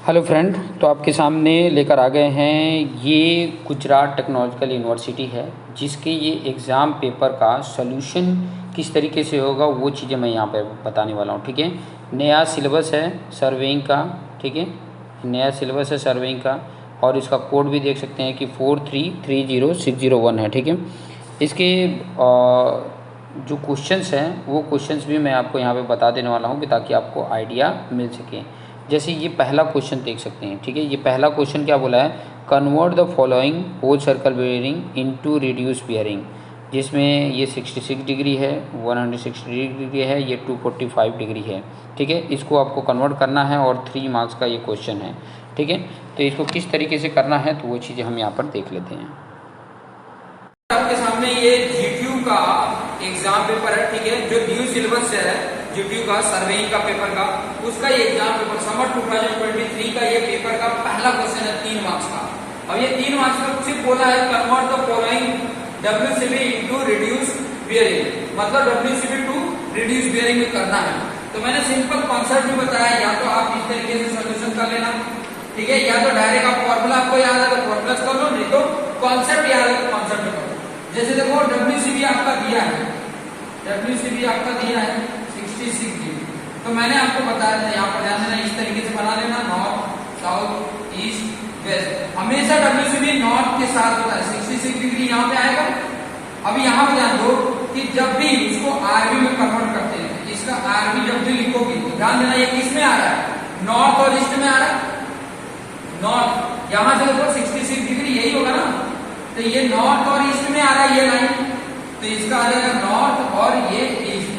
Hello friend, तो आपके सामने लेकर आ गए हैं। ये गुजरात टेक्नोलॉजिकल यूनिवर्सिटी है, जिसके ये एग्ज़ाम पेपर का सॉल्यूशन किस तरीके से होगा वो चीज़ें मैं यहाँ पर बताने वाला हूँ। ठीक है, नया सिलेबस है सर्वेइंग का। ठीक है, नया सिलेबस है सर्वेइंग का और इसका कोड भी देख सकते हैं कि 4330601 है। ठीक है, इसके जो क्वेश्चंस हैं वो क्वेश्चंस भी मैं आपको यहाँ पे बता देने वाला हूँ कि ताकि आपको आइडिया मिल सके। जैसे ये पहला क्वेश्चन देख सकते हैं। ठीक है, ये पहला क्वेश्चन क्या बोला है, convert the following whole circle bearing into reduce bearing, जिसमें ये 66 डिग्री है, 160 डिग्री है, ये 245 डिग्री है। ठीक है, इसको आपको कन्वर्ट करना है और 3 मार्क्स का ये क्वेश्चन है। ठीक है, तो इसको किस तरीके से करना है तो वो चीज़ें हम यहाँ पर देख लेते हैं। आपके सामने ये जीटीयू का एग्जाम पेपर है। ठीक है, जो न्यू सिलेबस है जीटीयू का सर्वेइंग का पेपर का, उसका ये एग्जाम पेपर समर 2023 का ये पेपर का पहला क्वेश्चन है 3 मार्क्स का। अब ये 3 मार्क्स का सिर्फ बोला है convert the following WCB into reduce bearing, मतलब डब्ल्यूसीबी टू रिड्यूस बेयरिंग में करना है। तो मैंने सिंपल कॉन्सेप्ट भी बताया, या तो आप इस तरीके से सोल्यूशन कर लेना। ठीक है, या तो डायरेक्ट आप फॉर्मूला आपको याद है तो फॉर्मूला कर लो, नहीं तो कॉन्सेप्ट याद है तो कॉन्सेप्ट करो। जैसे देखो डब्ल्यूसीबी आपका दिया है, डब्ल्यूसीबी आपका दिया है 66 डिग्री। तो मैंने आपको बताया था, यहाँ पर ध्यान देना, इस तरीके से बना लेना, नॉर्थ साउथ ईस्ट वेस्ट। हमेशा डब्ल्यूसीबी नॉर्थ के साथ होता है, 66 डिग्री यहाँ पे आएगा। अभी यहाँ पे ध्यान दो कि जब भी उसको आरबी में कन्वर्ट करते हैं, इसका आरबी जब भी लिखोगे तो ध्यान देना ये किस में आ रहा है, नॉर्थ और ईस्ट में आ रहा है। नॉर्थ यहाँ से देखो 66 डिग्री यही होगा ना, तो ये नॉर्थ और ईस्ट में आ रहा है ये लाइन, तो इसका आ जाएगा नॉर्थ और ये ईस्ट।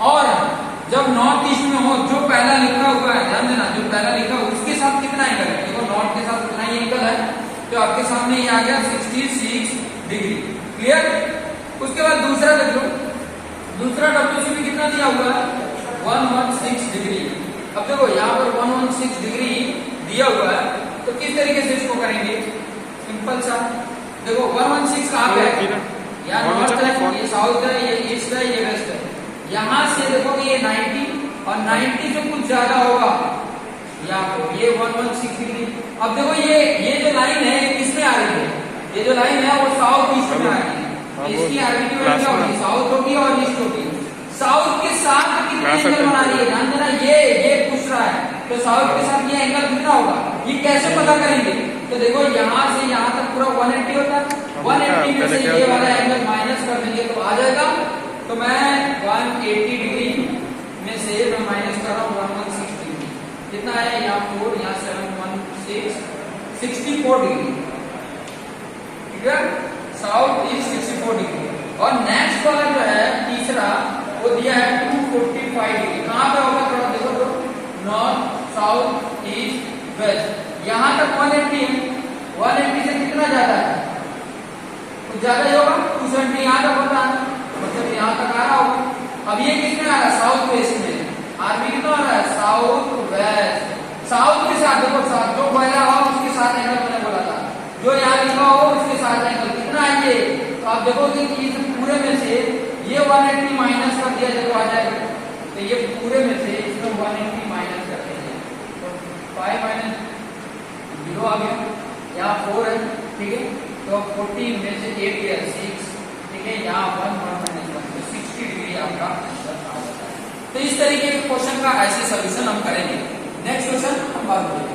और जब नॉर्थ ईस्ट में हो, जो पहला लिखा हुआ है ध्यान देना, जो पहला लिखा हुआ उसके साथ कितना एंगल है, देखो नॉर्थ के साथ कितना ही एंगल है, तो आपके सामने ये आ गया 66 डिग्री। क्लियर। उसके बाद दूसरा देख लो, दूसरा डब्ल्यूसीबी कितना दिया हुआ है 116 डिग्री। अब देखो यहाँ पर 116 डिग्री दिया हुआ है, तो किस तरीके से इसको करेंगे, सिंपल सा देखो 116 कहाँ पे है, यहाँ नॉर्थ है, ये साउथ है, ये ईस्ट है, ये वेस्ट है। यहाँ से देखो कि ये 90 और 90 से कुछ ज्यादा होगा यहाँ पे, ये 116 डिग्री। अब देखो ये जो लाइन है ये किसमें आ रही है, ये जो लाइन है वो साउथ ईस्ट में आ रही है। इसकी आरबी की वैल्यू क्या होगी, साउथ होगी और ईस्ट होगी। साउथ के साथ कितने एंगल बना रही है, ध्यान देना, ये पूछ रहा है, तो साउथ के साथ ये एंगल कितना होगा, ये कैसे पता करेंगे। तो देखो यहाँ से यहाँ तक पूरा 180 होता है, 180 में से ये वाला एंगल माइनस कर देंगे तो आ जाएगा। तो मैं 180 डिग्री में से मैं माइनस कर रहा हूँ 116 डिग्री, कितना है यहाँ 4, यहाँ 7, 64 डिग्री। ठीक है, साउथ ईस्ट 64 डिग्री। और नेक्स्ट वाला जो है तीसरा वो दिया है 245 डिग्री। कहाँ पे होगा थोड़ा देखो तो, नॉर्थ साउथ ईस्ट वेस्ट। यहाँ तक 180 है, 180 से कितना ज्यादा है, कुछ ज्यादा ही होगा, 270 यहाँ तक होता है, मतलब यहाँ तक आ रहा होगा। अब ये किसमें आ रहा है, साउथ वेस्ट में। आरबी कितना आ रहा है, साउथ वेस्ट। साउथ के साथ देखो, साथ जो पहला हुआ उसके साथ एंगल मैंने बोला था, जो यहाँ लिखा हो उसके साथ एंगल कितना है ये। तो आप देखोगे कि इस पूरे में से ये 180 माइनस कर दिया जाए तो आ जाएगा, तो ये पूरे में से इसमें 180 माइनस कर दिया जाए तो 5 माइनस 0 आ गया, यहाँ 4 है। ठीक है, तो 40 में से 8 गया 6। ठीक है, यहाँ 1 माइनस 1 तो 60 डिग्री आपका आंसर आ जाता है। तो इस तरीके के क्वेश्चन का ऐसे सोल्यूशन हम करेंगे। नेक्स्ट क्वेश्चन हम बात करेंगे।